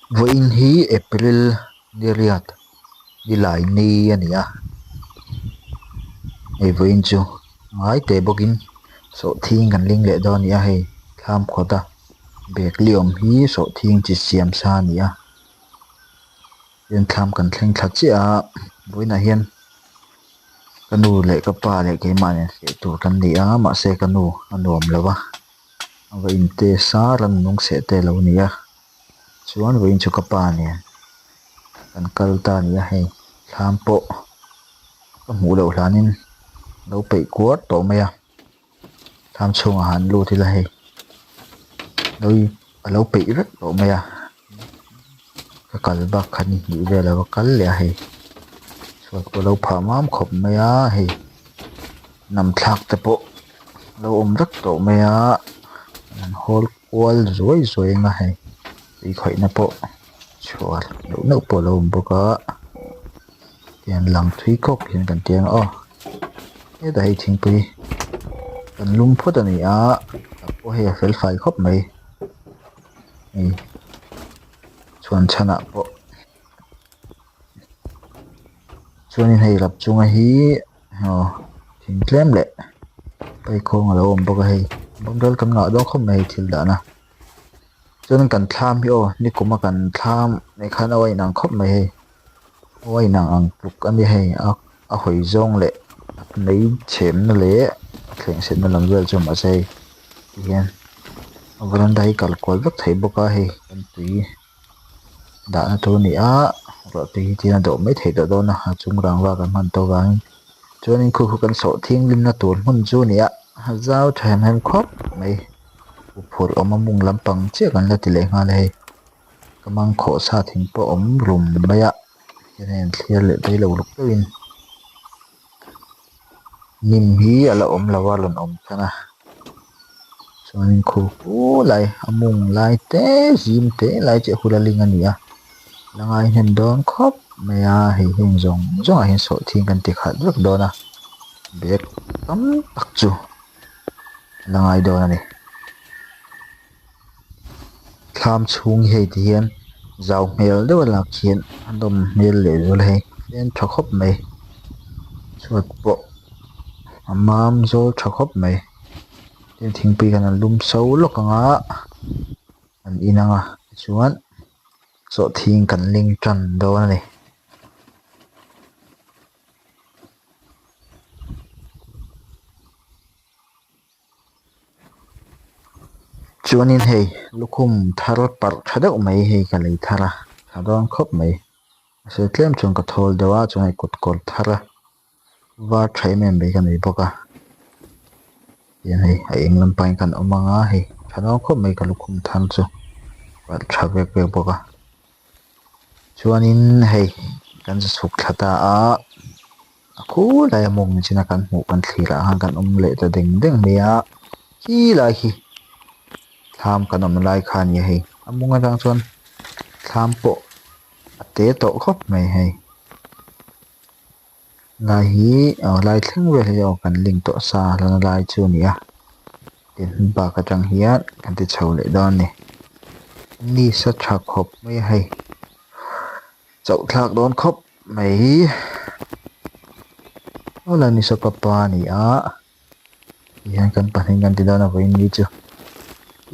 Voin hi April niriat nilai ni ania ei voin chu ngai te bokin so thing kan ling le do nia hei tham khota bek liom hi so thing chi siam sa nia yen tham kan thleng thla chi a voina hian kanu le ka pa le ke ma ne se tur kan ni a ma se kanu anuam lawa ava in te sa ran nung se te lo nia chuan voin chu ka pa ne kan kal ta nia hei tham po ka mu lo hlanin lo pei kuat to maya tham chung a han lu ti la hei loi alo pei rat to maya ka kal ba khani ni ve la kal le hei chuan ko lo pha mam khop maya hei nam thlak te po lo om rak to maya an hol kwal zoi zoi nga hei i khoi na po chuar lo no po lo om boka tian lang thui kok hin kan tiang o e da hei thingpui kan lum phut ani a po hei fel fai khop mai ei chuan chana po chuan in hei rap chunga hi thing tlem le pai khong alo om boka hei bangdal kan nga dong khop mai thil da na chuan kan thlam hi o ni kuma kan thlam nei khan awai nang khop mai hei awai nang ang pluk ani hei a hoi zong le nei chem na le thleng sen na lam vel chu ma sei hian varanda hi kal kol vek thei boka hei kan tui da na to ni a ro ti ti na do mai thei do na chung rangwa kan man to wang chuan in khu khu kan so thing lim na tur hmun chu ni a zau them hem khop mai phur om mung lampang che kan la ti le nga le hei kamang kho sa thing po om rum maya nen thliar le dei lo luk in nim hi ala om lawa lon om thana chuan in khu lai amung lai te zim te lai che hulaling ania langai hen don khop maya hei heng zong zong a hin so thing kan ti khat vek dona bek tam tak chu langai don ani thlam chung hei ti hian zau hmel deuh lak hian andom hmel le zul hei fen tha khop mai chuat po amam zol tha khop mai tin thingpui kan lum so lok anga an inanga chuan so thing kan ling tan do ani chuanin hei lukhum thar par thadeuh mai hei ka lei thara thadon khop mai se tlem chung ka thol dewa chung ai kut kol thara war thai mem be kan ei boka yan hei a eng lampang kan omanga hei thadon khop mai ka lukhum than chu war tha vek vek boka chuanin hei kan suk thata a khu lai mong china kan hmu kan thira han kan le ta ding ding me a hi lai hi tham kan lai khan ye hei amunga dang chuan tham po ate to khop mai hei lai hi lai thleng ve hi kan ling to sa lan lai chu ni a tin ba ka tang hian kan ti chho le don ni sa tha khop mai hei chau thlak don khop mai ola ni so papa ni a yan kan pahin kan ti dona voin ni chu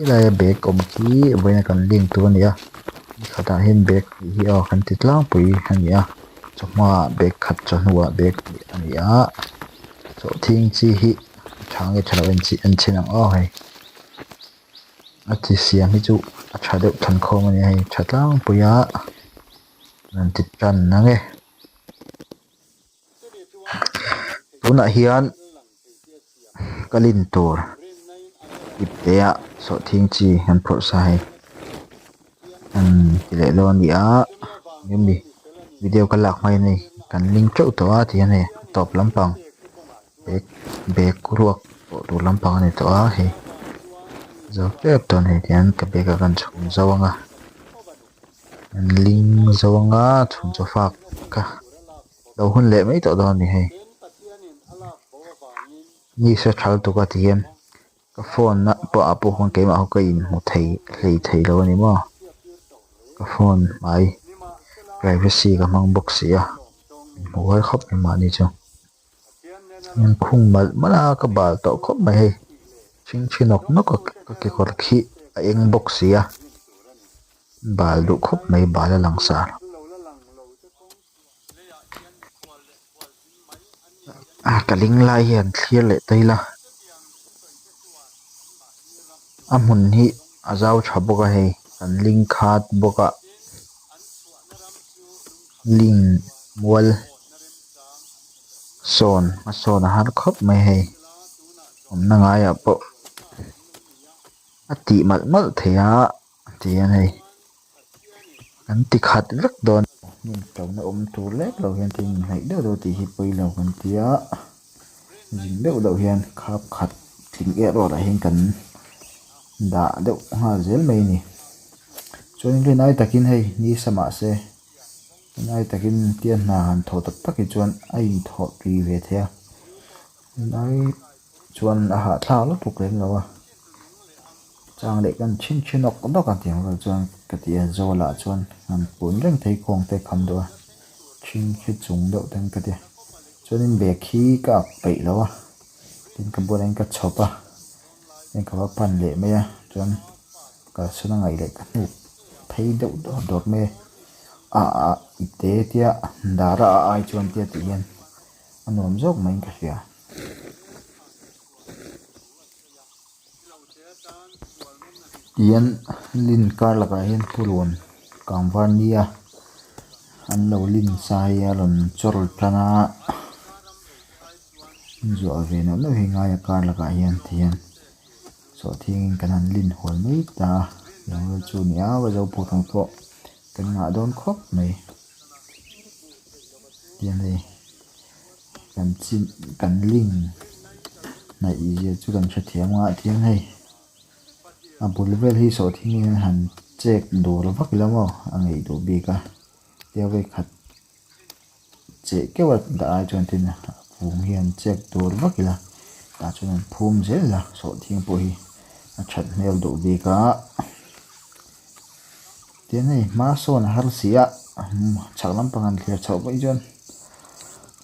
ila ya bek om ki voina kan ling tu ni a khata hin bek hi a kan ti tlang pui ani a chuma bek khat chanwa bek ani a so thing chi hi thang e thalawen chi an chinang o hei ati siam hi chu a thade than khom ani hei thatlang puya nan ti tan na nge tuna hian kalin tur iptea so thing chi han phur sa hei an tile lo ni a yumi video kalak mai nei kan link trau to a ti ane top lampang bek ruak tu lampang ani to a hei zo pep ton hei tian ka beka kan chhum zawanga an ling zawanga thun cho fak ka lo hun le mai to don ni hei ni sa thal to ka ti hian ka phone na po apo hon ke ma ho ka in mu thei hlei thei lo ni mo cái phone mai privacy cái mang box ya huai khóc mà đi chứ nhưng khung mà là cái bà tổ khóc mày hay chính chính nó có cái con khí anh box ya bà đủ khóc mày bà là lăng xả cái lính lại hiện clear lại đây là amun hi azau thaboka hei kan ling khat boka ling mual son a son a har khop mai hei omna ngai a po ati mal mal theya tian hei kan ti khat vek don nin tawna tu lek lo hian tin nei do ti hi poi lo kan tia jing deuh lo hian khap khat thing e ro ra hin kan da deuh ha zel mai ni chuan rin ai takin hei ni sama se ai takin tian na han tho tak tak hi chuan ai tho ri ve thea nai chuan a ha thla lo puk len lo a chang le kan chin chinok do kan tiang lo chuan ka ti zola chuan han pun reng thei khong te kham do chin khi chung deuh ten ka ti chuan in be khi ka pei lo a tin ka bon ka chopa en ka ba pan le me a chuan ka suna ngai le ka nu thei deuh do dor me ite tia dara ai chuan tia ti hian anom jok mai ka hria tian lin kar laka hian pulun kangvar nia an lo lin sai a lon chorl plana zo ve no no hi ngai kar laka hian tian so thing kan han lin hol mai ta lo chu nia wa zo pu thang po kan nga don khop mai tian hei kan chin kan ling na i je chu kan tha thiam nga tian hei a bul vel hi so thing han check dor vak lamo angai do bi ka tia ve khat che ke wa da ai chuan tin phum hian check dor vak la ta chuan phum zel la so thing po hi a that mel do bi ka tian hei ma son har sia chaklam pangan thlia chho bai chuan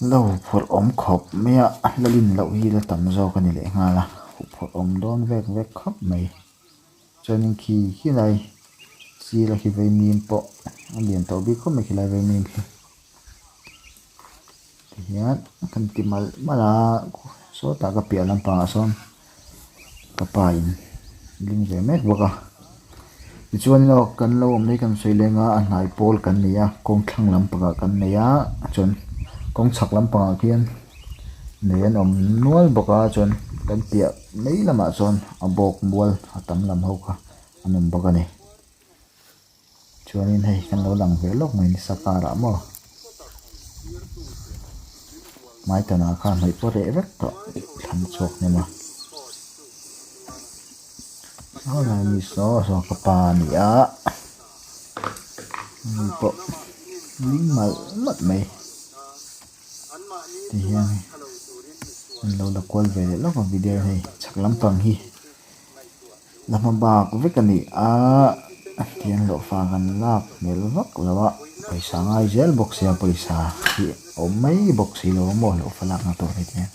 lo phur om khop mea lalin lo hi la tam zo ka ni le nga la phur om don vek vek khop mai chuan khi lai chi la hi ve mim po alian to bi khop mai khi lai ve mim hi hian kan ti mal mala so ta ka pia lam pa son ka pain ling ve mek boka chuan lo kan lo om nei kan sei lenga a hnai pol kan nia kong thlang lam pa kan neya chuan kong chak lam pa khian nen om nual boka chuan kan pia nei lama chuan a bok mual atam lam ho kha anom boka ni chuan in hei kan lo lang ve lok mai ni sakara mo mai ta na kha mai po re vek to than chok ne ma ala ni so ka pa ni a ni po ling mal mat mai ti hian lo la kol ve lo ka video hei chak lam pang hi lama ba ko vek ani a tian lo fa kan lak mel vak lawa paisa ngai zel box ya paisa hi o mai box hi lo mo lo fa lak na to ni tian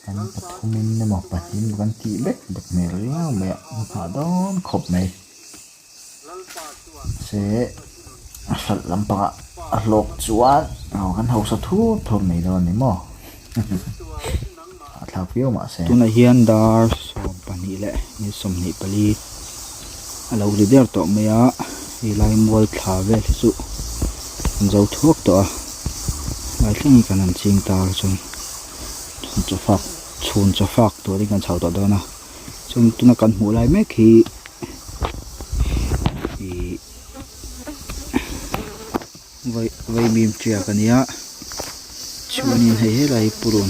kan pathumin ne mo patin kan ti bek bek mel la me ha don khop mai se asal lampanga a lok chuan kan ho sa thu thom nei do ni mo thla fiu ma se tuna hian dar som pani le ni som ni pali alo ri der to meya i lai mol thla ve chu zo thuak to a lai thing kan an ching tar chung chun cha fak to ri kan chau to do na chung tuna kan mu lai mek hi vai mim tia kania chuanin hei lai purun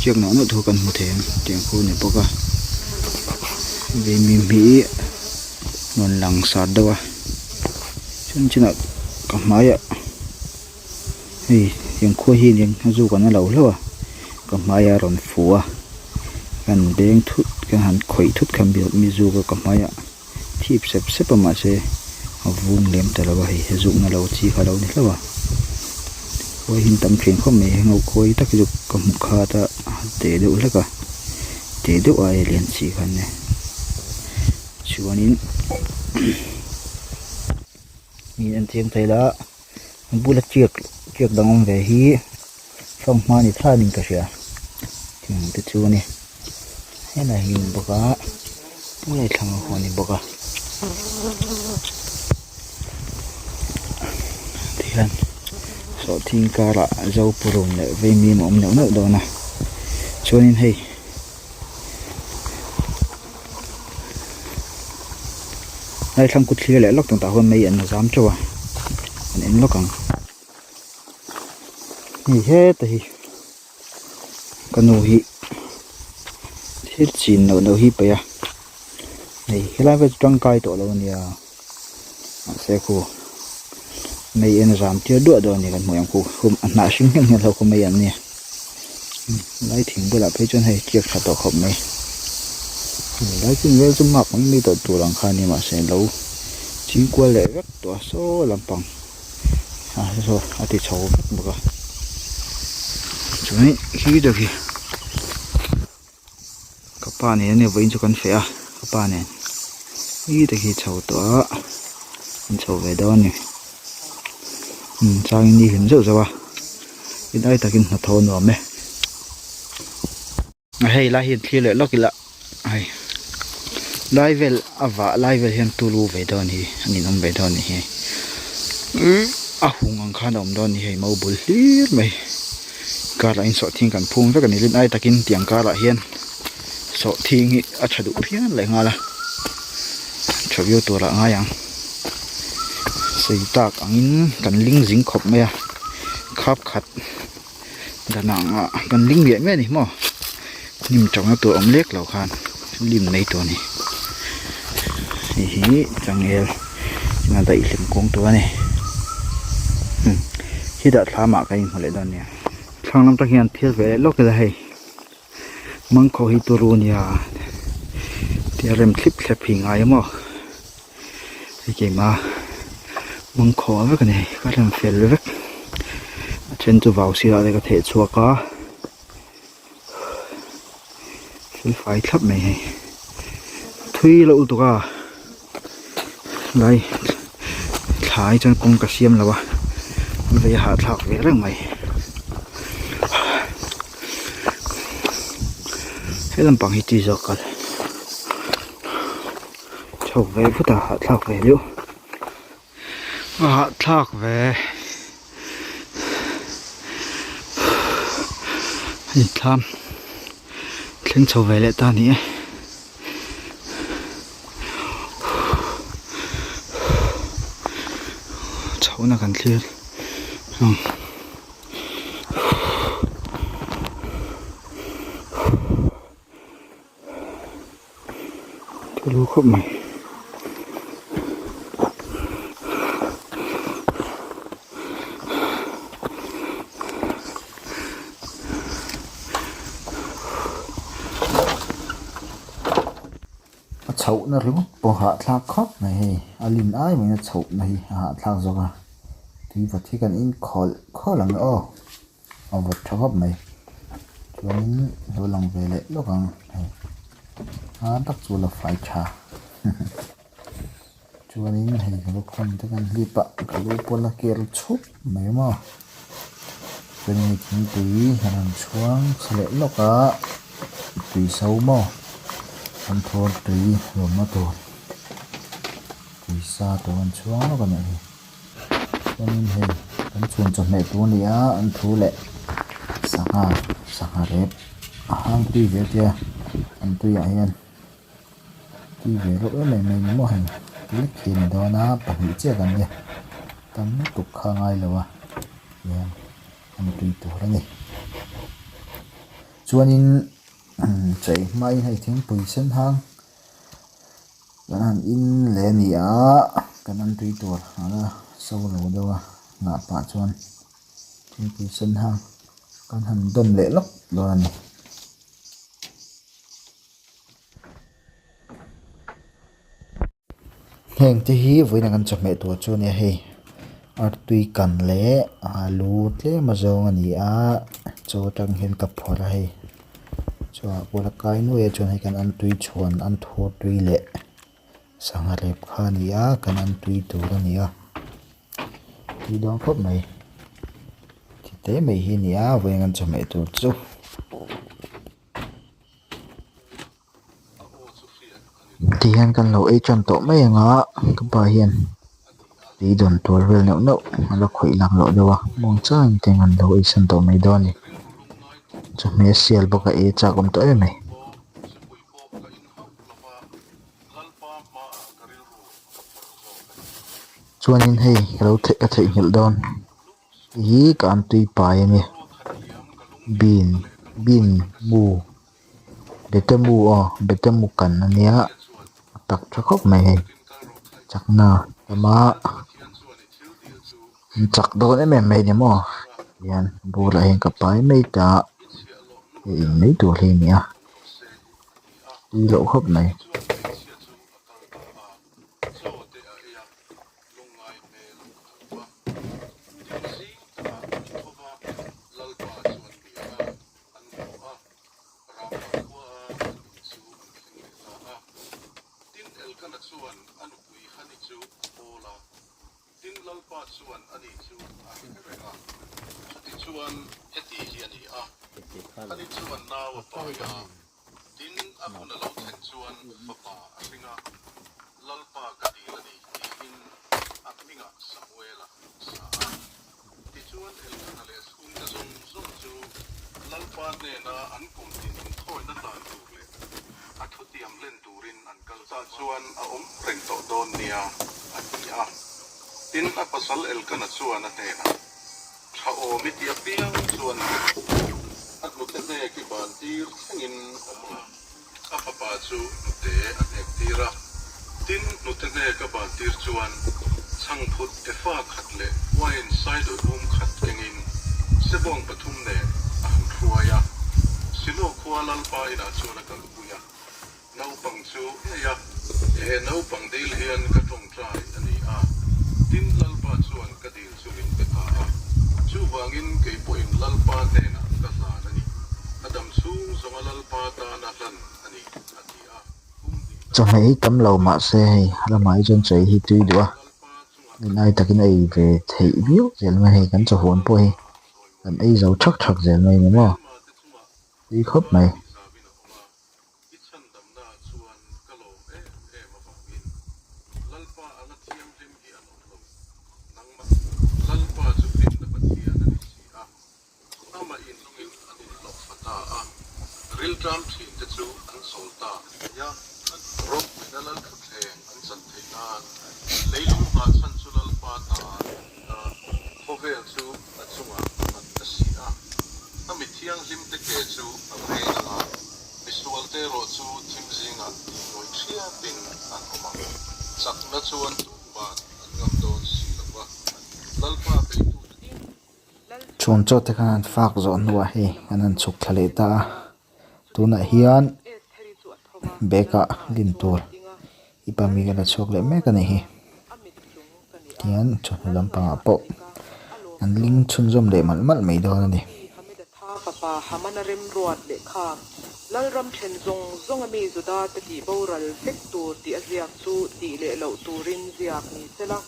chiang na no thu kan mu them tiang khu ne poka vai mim hi non lang sa dawa chun china ka maya hei tiang khu hi ning hazu kan lo lawa ka maya ron fuwa kan beng thut kan han khoi thut kham bi mi zu ka maya thip sep sep ma se vung lem ta lawa hei zuk na lo chi kha lo ni lawa khoi hin tam thren khom me ngau khoi tak juk ka mu kha ta te deuh hleka te deuh a lian chi khan ne chuanin ni an thiam thaila bulat chiak dangom ve hi phong mani thanin ka sia thing te chu ni hena hin boka pulai thlang honi boka thian so thing kara zo purum le ve mi mom no no do na chuanin hei ai thang kut thlia le lok tang ta hon mai an zam chawa an en lokang ni he ta hi kanu hi thil chin no hi pa ya nei helai ve tang kai to lo nia se khu mai en zam tia do do ni kan moyang khu hum na sing heng lo khu mai an ni lai thing bula pe chon hei chiak tha to khop mai lai tin ve zum mak mi to tu lang kha ni ma se lo chính qua lệ vắt tỏa số làm bằng rồi thì chầu vắt một cái chỗ này khi được thì các bạn này với cho con phèo các bạn này khi được thì chầu tỏa chầu về đó này sang đi hình dữ rồi bên đây ta kinh là thôn rồi mẹ hay là hiện khi lại lóc kì lạ hay level ava level hian tulu ve don hi ani nom ve don hi a hung ang khan om don hi mo bul hlir mai ka la in so thing kan phung vek ani lin ai takin tiang ka la hian so thing hi a thadu phian le nga la thawio to ra nga yang sei tak angin kan ling jing khop mai a khap khat danang kan ling ye me ni mo nim chong to om lek lo khan lim nei to ni hi chẳng el na dai lim kong to ne hi da thama ka in hole don ya thang lam ta hian thil ve lok la hei mang kho hi to ru nia ti rem clip khlep hi ngai mo hi ke ma mang kho ve ka ne ka rem fel ve chen tu vào si la ka the chua ka fil fai thlap mai hei thui lo tu ka lai thai chân công cả xiêm là ba về hạ thảo về rất mày thế làm bằng hết gì rồi cả chầu về phút ta hạ thảo về liệu hạ thảo về nhìn tham lên chầu về lại ta nhỉ nó cần thiết tôi lú khóc mày chậu nó rung bỏ hạ thác khóc này alin ai mà nó chậu này hạ thác rồi à thì vật thì cần in khó lắm nữa vật cho gấp này cho nên rồi lòng về lệ lúc còn tắc dù là phải trả cho nên hay lúc không thì cần đi bạ cái lúc là kia chốt mấy mà cho nên chính tùy làm xuống sẽ lệ lúc cả tùy sâu mà ăn thôn tùy rồi mà tùy xa tùy ăn xuống nó còn này cho nên hình anh chuồn cho mẹ tu này anh thu lệ sanga rep hang tùy về kia anh tùy ai anh tùy về lúc đó mình mua hành click hình đó na bằng những chiếc gần kia tấm nó tục khang ai là wa anh tùy tu đó nhỉ cho nên chạy mai hay tiếng bùi sân hang cái anh in lệ nỉ cái anh tùy tu là sâu lâu đâu ngã bạ chuan tiếng bùi sân hang cái hành đâm lệ lắm rồi này heng te hi voina kan chame to chu ne hei artui kan le alu tle ma zong ani a cho tang hen ka phora hei cho bola kai nu e chon hei kan an tui chuan an thor tui le sanga rep kha ni a kan an tui tur ani a tui dong khop mai ti te mai hi ni a voina kan chame to chu tihan kan lo ei chan to mai anga ka ba hian ti don tor vel no no ala khoi lang lo dewa mong chang tengan lo ei san to mai doni chu me sial boka e cha kom to e mai chuanin hei lo the ka thei hil don hi kan tui pai ani bin mu betemu o betemu kan ania tak thakop mai hei chakna tama chak do ne me mai ni mo yan bula hen ka pai mai ta in nei tur hi nia ti lo khop mai tin a pasal el kana chuan a hena tha o mi ti a piang chuan a lu te ne ki ban tir thangin oma a papa chu te a nek tira tin nu te ne ka ban tir chuan chang phut e fa khat le wine side khat engin sebong pathum ne a hang thuaya silo khwalal pa ina chuan a kal buya nau pang chu ya e nau pang dil hian ka tong trai ani a tin lalpa chuan ka dil chuin peta a chu wangin kei poin lalpa ne na ka sa ani adam chung zonga lalpa ta na hlan ani ati a cho mai kam lo ma se hei la mai jon chei hi tui dua nai takin ei ve thei biu zel mai hei kan cho hon po hi kan ei zo thak thak zel mai ni mo ti khop mai ril tram thin te chu an solta ya rom minalal thutheng an chan theina leilung ha chan chulal pa ta khovel chu achunga an tasia ami thiang lim te ke chu amrena visual te ro chu thimjinga noi thia pin an oma chakna chuan ba an ngam don si lawa lalpa pe tu chon cho te kan fak zo nuwa hi anan chuk thale ta tuna hian beka lin tur ipami gala chok le me kan hi hian chon lampang apo an ling chun zom le mal mal mai do ni papa hamana rem ruat le kha lal ram chen zong zong ami zuda te ti boral fek tur ti aziak chu ti le lo turin ziak ni sela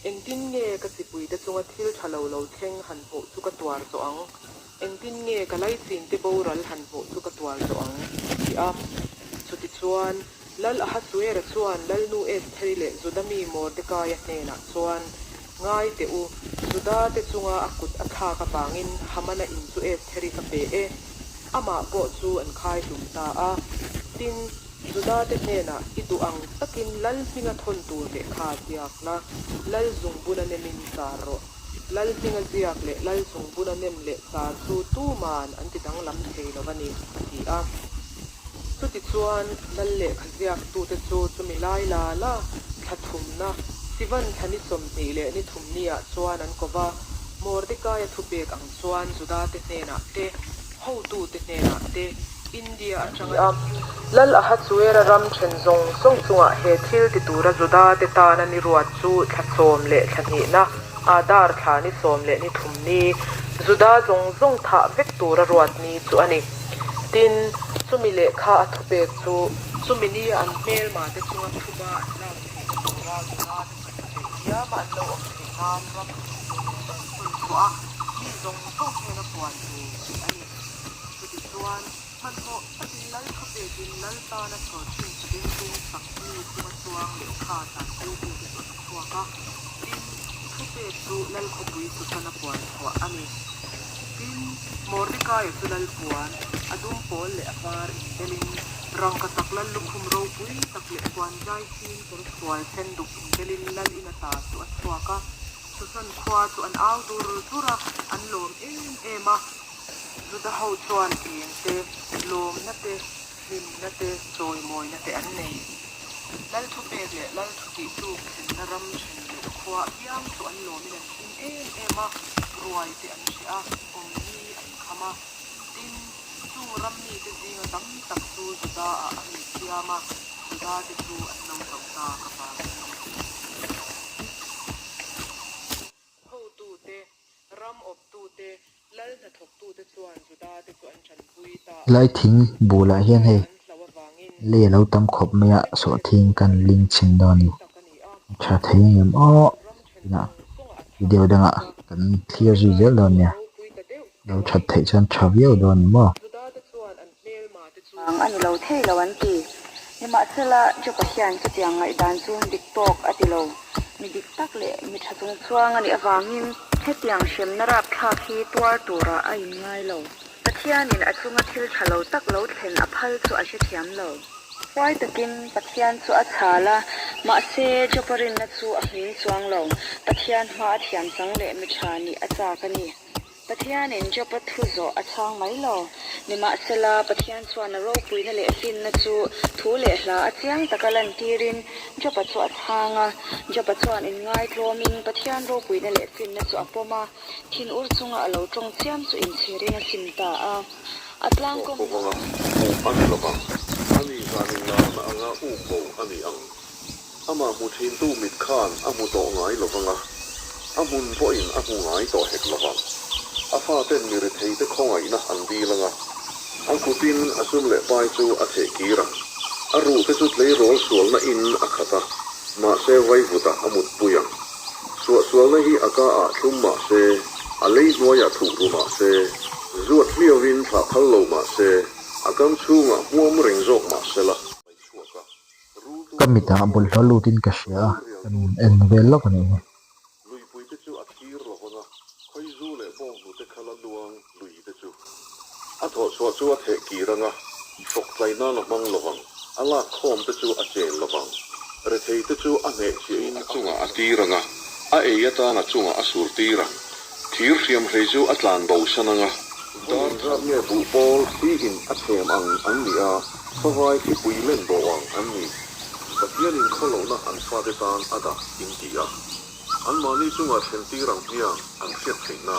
engtin nge ka sipui te chunga thil thalo lo theng han ho chu ka twar zo ang engtin nge ka lai chin te boral han ho chu ka twar zo ang ti a chu ti chuan lal a ha suera chuan lal nu e theile zudami mor te ka ya hne na chuan ngai te u zuda te chunga akut atha ka pangin hamana in chu e theri ka pe e ama po chu an khai hlum ta a tin zuda te hena itu ang takin lal singa thon tu le kha tiak na lal zung buna ne min saro lal singa ziak le lal zung buna nem le sa chu tu man an ti dang lam thei lo wani ti a chu ti chuan lal le khaziak tu te chu chumi lai la la thathum na sivan thani som nei le ni thum nia chuan an kova mordika ya thupek ang chuan zuda te hena te ho tu te hena te India atanga lal aha chuera ram then zong song chunga he thil ti tura juda te ta na ni ruat chu thachom le thani na adar thani som le ni thumni juda zong zong tha vek tura ruat ni chu ani tin chumi le kha athupe chu chumi ni an mel ma te chunga thuba na tura juda ya ma lo of the nam ram wa ni zong song he na puan ni ani chu chuan man ho patin lal khape din lal ta na tho chin din din sak ni chuma chuang le kha ta chu ti ti chua ka din khape chu lal khopui chu sana puan ho ani din morika e chu lal puan adum pol le apar delin rang ka taklal lukhum ro pui takle puan jai sin kor swal chen duk delin lal ina ta chu atwa ka chu san khwa chu an aw dur tura an lom ema juda ho chuan in te lom na te lim na te choi moi na te an nei lal thu pe le lal thu ti tu sin na ram chen le khwa yang chu an lom in ema ruai te an sia om ni an khama tin chu ram ni te ding dam tak tu juda a ani siama juda te tu an nom tok ta ka pa ho tu te ram op tu te lal na thok tu te chuan juda te chu an chan pui ta lai thing bula hian hei le lo tam khop maya so thing kan ling chin do ni tha thei em o na video danga kan clear ri zel do nia lo that thei chan thavio do ni mo ang ano lo thei lo an ti ni ma sela jo ka hian chu tiang ngai dan chung tiktok atilo mi dik tak le mi tha chung chuang ani awangin he tiang shem na rap kha khi tuar tura ai ngai lo pathianin achunga thil thalo tak lo thlen a phal chu a she thiam lo wai takin pathian chu a chala ma se joparin na chu a hin chuang lo pathian ma thiam sang le mi thani a cha kani pathianin jopa thu zo a chang mai lo ni ma sela pathian chuan a ro pui na le fin na chu thu le hla a chiang takalan tirin jopa chu a thanga jopa chuan in ngai tlomin pathian ro pui na le fin na chu apoma thin ur chunga alo tong chiam chu in thering a simta a atlang ko ani lo bang ani zanin na anga u bo ani ang ama mu thin tu mit khan amu to ngai lo banga amun po in amu ngai to hek lo bang afa ten mi re thei te khongai na an di langa ang kutin asum le pai chu a the kira aru te chu tlei rol sual na in akhata ma se vai vuta amut puyang sual na hi aka a thum ma se alei noya thu ru ma se zuat liawin tha khal lo ma se akam chunga huam reng jok ma se la kamita bul holu tin ka sia en vel lo kan ni lui pui te chu athir lo hona khoi zu le bo nu te khala luang lui te chu a tho so chu a the ki ranga sok tlai na lo mang lo wang ala khom te chu a chen lo wang re thei te chu a ne chi in chunga a ti ranga a e ya ta na chunga a sur ti rang thir riam hlei chu a tlan bo sananga dan ra me bu pol hi in a them ang an ni a sawai ki pui len bo wang an ni pathian in kholo na an fa de tan ada in ti a an mani chunga then ti rang pia an fiat thei na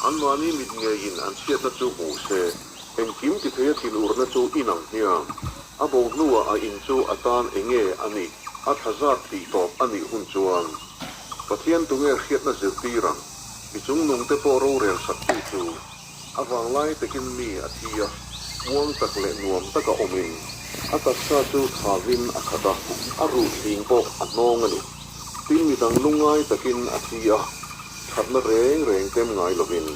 an mani mit nge in an fiat na chu bu se en kim ti thei thin ur na chu inang nia a bo nuwa a in chu atan enge ani a thazar ti top ani hun chuan pathian tu nge khiat na zir ti rang mi chung nung te po ro rel sak ti chu awang lai takin mi athia muang tak le nuam taka omin atak sa chu thavin akhata aru thing pok anong ani tin mi dang lungai takin athia thatna reng reng tem ngai lovin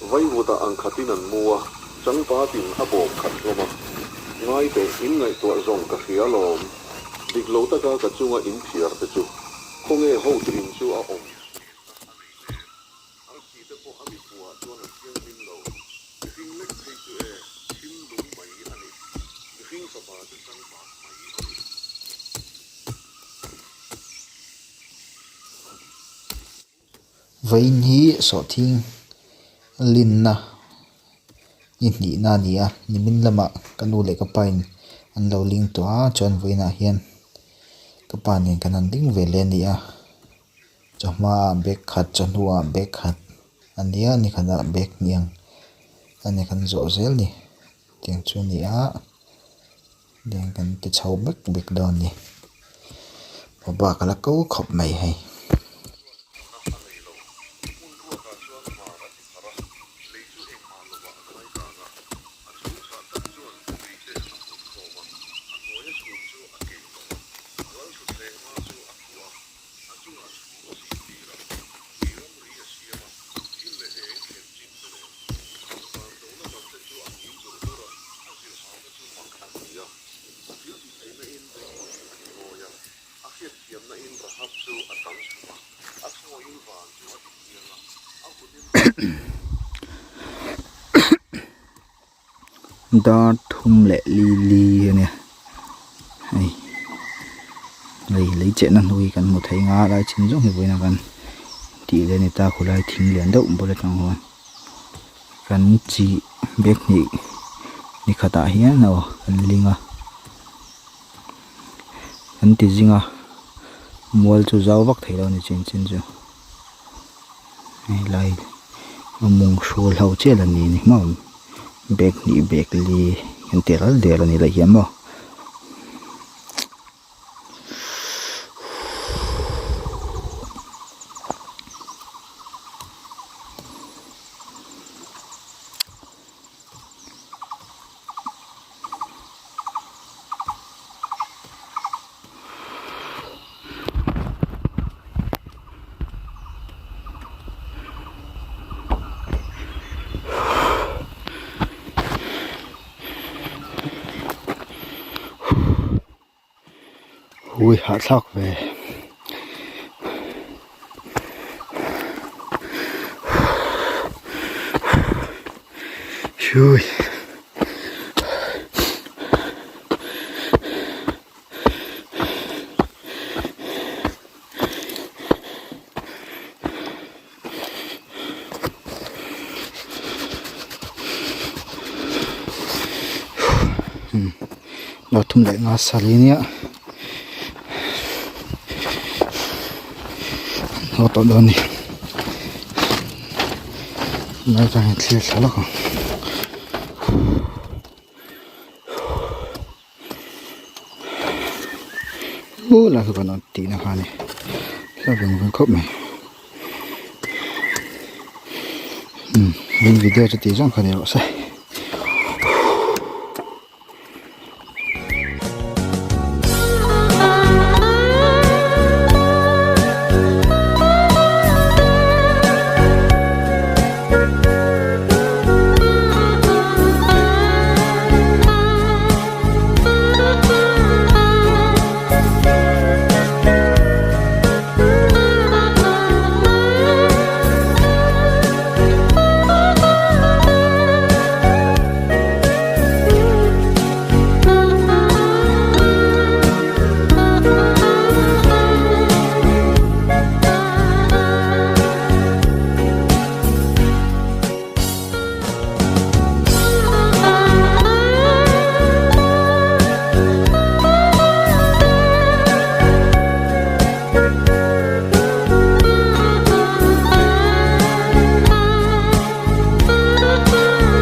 vai wuta ang khatin an muwa changpa tin abo khat loma ngai te in ngai to zong ka khia lom diglo taka ka chunga in thiar te chu khonge ho trin chu a om vein hi so thing lin na ni na nia nimin lama kanu le ka pain an lo ling to a chon veina hian ka panin kanan ding vele nia chama bek khat chanua bek khat ania ni khana bek niang ani khan zo zel ni tiếng chu ni a đèn kan te chau bek bek don ni ba kala ko khop mai hay đó thum lệ li nè hay lấy chuyện ăn nuôi cần một thấy ngã lại chín giống như vậy là cần thì lên người ta khổ lại thím liền đâu bố lại thằng hoa cần chỉ biết ni khát ta hiến nào cần linh à cần tí gì à mua cho giàu vắt thấy đâu này trên chưa hay lại mùng sôi hậu chết là nè mà bek li yang teral dia lah nilai hiam bo ui hạ sóc về chui nó thùng lại ngã sali nhá nó to đơn đi nói rằng chia sẻ lắm ô là cái con tí nào này sao vẫn khóc mày mình video cho tí rằng cái này nó sai